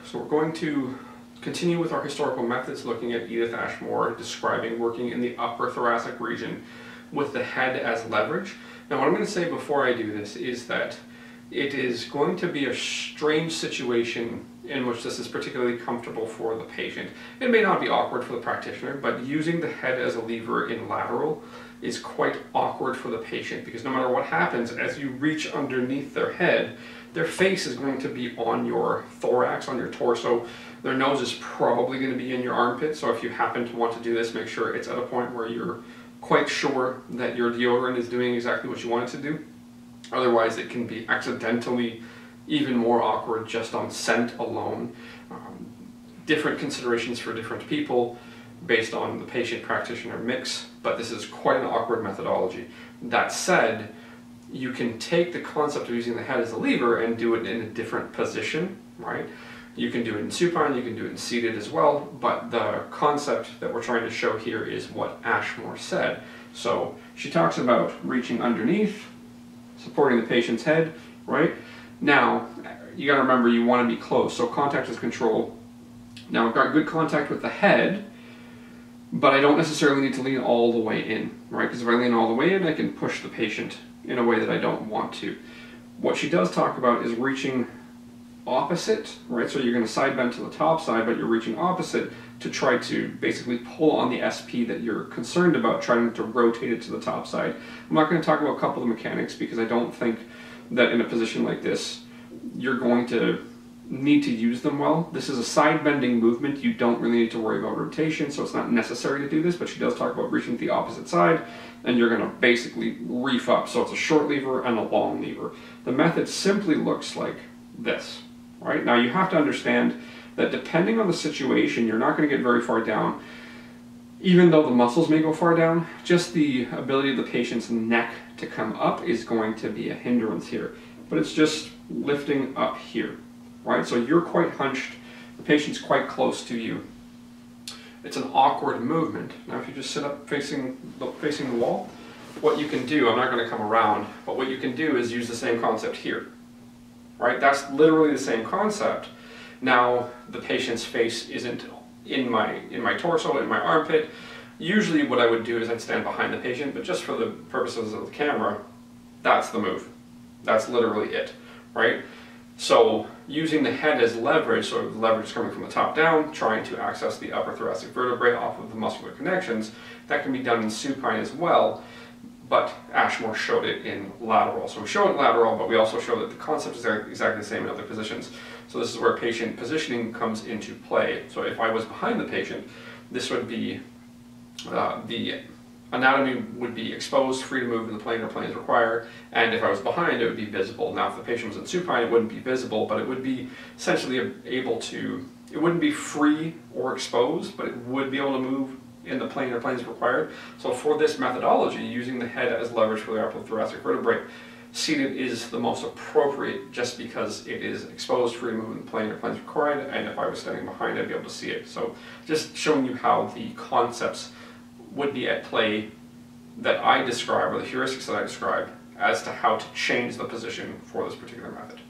So we're going to continue with our historical methods, looking at Edythe Ashmore describing working in the upper thoracic region with the head as leverage. Now what I'm going to say before I do this is that it is going to be a strange situation in which this is particularly comfortable for the patient. It may not be awkward for the practitioner, but using the head as a lever in lateral is quite awkward for the patient, because no matter what happens, as you reach underneath their head, their face is going to be on your thorax, on your torso. Their nose is probably going to be in your armpit, so if you happen to want to do this, make sure it's at a point where you're quite sure that your deodorant is doing exactly what you want it to do. Otherwise, it can be accidentally even more awkward just on scent alone. Different considerations for different people based on the patient-practitioner mix, but this is quite an awkward methodology. That said, you can take the concept of using the head as a lever and do it in a different position, right? You can do it in supine, you can do it in seated as well, but the concept that we're trying to show here is what Ashmore said. So she talks about reaching underneath, supporting the patient's head, right? Now, you gotta remember you wanna be close, so contact is control. Now I've got good contact with the head, but I don't necessarily need to lean all the way in, right? Because if I lean all the way in, I can push the patient in a way that I don't want to. What she does talk about is reaching opposite, right? So you're going to side bend to the top side, but you're reaching opposite to try to basically pull on the SP that you're concerned about, trying to rotate it to the top side. I'm not going to talk about a couple of mechanics because I don't think that in a position like this, you're going to need to use them well. This is a side bending movement. You don't really need to worry about rotation, so it's not necessary to do this, but she does talk about reaching to the opposite side, and you're going to basically reef up. So it's a short lever and a long lever. The method simply looks like this, right? Now you have to understand that depending on the situation, you're not going to get very far down. Even though the muscles may go far down, just the ability of the patient's neck to come up is going to be a hindrance here. But it's just lifting up here. Right, so you're quite hunched, the patient's quite close to you. It's an awkward movement. Now if you just sit up facing the wall, what you can do, I'm not going to come around, but what you can do is use the same concept here. Right, that's literally the same concept. Now the patient's face isn't in my torso, in my armpit. Usually what I would do is I'd stand behind the patient, but just for the purposes of the camera, that's the move. That's literally it, right? So using the head as leverage, so the leverage is coming from the top down, trying to access the upper thoracic vertebrae off of the muscular connections, that can be done in supine as well, but Ashmore showed it in lateral. So we show it in lateral, but we also show that the concept is exactly the same in other positions. So this is where patient positioning comes into play. So if I was behind the patient, this would be the anatomy would be exposed, free to move in the plane or plane is required, and if I was behind, it would be visible. Now if the patient was in supine, it wouldn't be visible, but it would be essentially able to, it wouldn't be free or exposed, but it would be able to move in the plane or plane is required. So for this methodology, using the head as leverage for the upper thoracic vertebrae, seated is the most appropriate just because it is exposed, free to move in the plane or plane is required, and if I was standing behind, I'd be able to see it. So just showing you how the concepts would be at play that I describe, or the heuristics that I describe, as to how to change the position for this particular method.